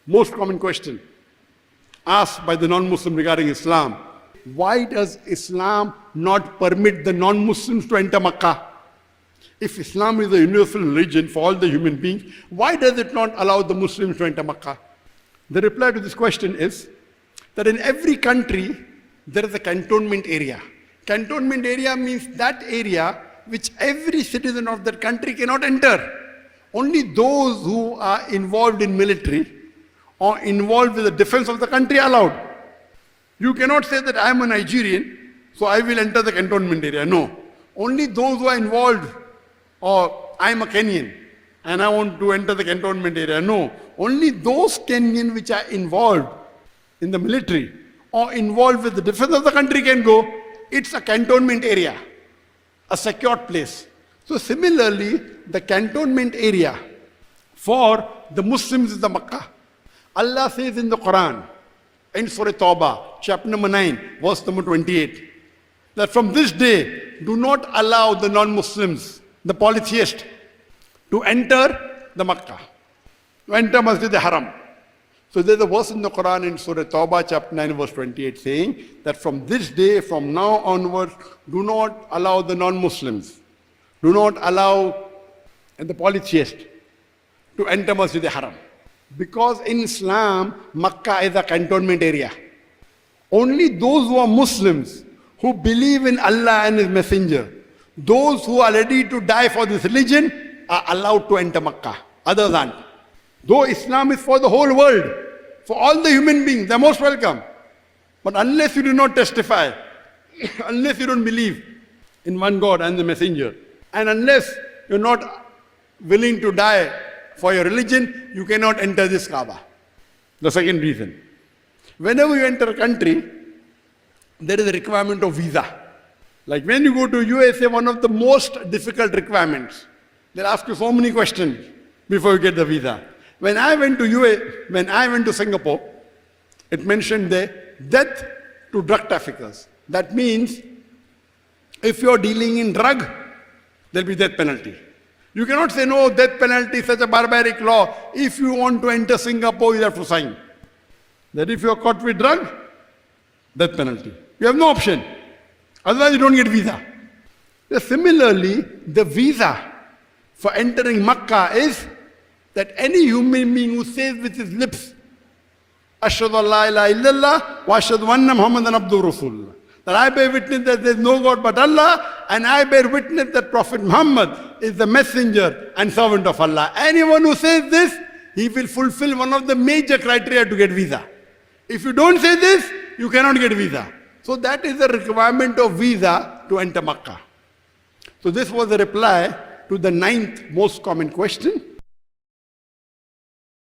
Most common question asked by the non-Muslim regarding Islam. Why does Islam not permit the non-Muslims to enter Makkah? If Islam is a universal religion for all the human beings, why does it not allow the Muslims to enter Makkah? The reply to this question is that in every country, there is a cantonment area. Cantonment area means that area which every citizen of that country cannot enter. Only those who are involved in military or involved with the defense of the country are allowed. You cannot say that I am a Nigerian, so I will enter the cantonment area. No. Only those who are involved, or I am a Kenyan and I want to enter the cantonment area. No. Only those Kenyan which are involved in the military or involved with the defense of the country can go. It's a cantonment area, a secured place. So similarly, the cantonment area for the Muslims is the Makkah. Allah says in the Quran, in Surah Tawbah, chapter number 9, verse number 28, that from this day, do not allow the non-Muslims, the polytheists, to enter the Makkah, to enter Masjid al-Haram. So there's a verse in the Quran in Surah Tawbah, chapter 9, verse 28, saying that from this day, from now onwards, do not allow the non-Muslims, do not allow the polytheists to enter Masjid al-Haram. Because in Islam, Makkah is a cantonment area. Only those who are Muslims, who believe in Allah and His Messenger, those who are ready to die for this religion, are allowed to enter Makkah. Others aren't. Though Islam is for the whole world, for all the human beings, they're most welcome. But unless you do not testify, unless you don't believe in one God and the Messenger, and unless you're not willing to die for your religion, you cannot enter this Kaaba. The second reason. Whenever you enter a country, there is a requirement of visa. Like when you go to USA, one of the most difficult requirements. They'll ask you so many questions before you get the visa. When I went to Singapore, it mentioned there, death to drug traffickers. That means, if you're dealing in drug, there'll be death penalty. You cannot say, no, death penalty is such a barbaric law. If you want to enter Singapore, you have to sign. That if you're caught with drug, death penalty. You have no option. Otherwise, you don't get visa. Similarly, the visa for entering Makkah is that any human being who says with his lips, Ashhadu an la ilaha illallah wa ashhadu anna Muhammadan abduhu rasulullah, that I bear witness that there is no God but Allah, and I bear witness that Prophet Muhammad is the messenger and servant of Allah. Anyone who says this, he will fulfill one of the major criteria to get visa. If you don't say this, you cannot get visa. So that is the requirement of visa to enter Makkah. So this was the reply to the 9th most common question.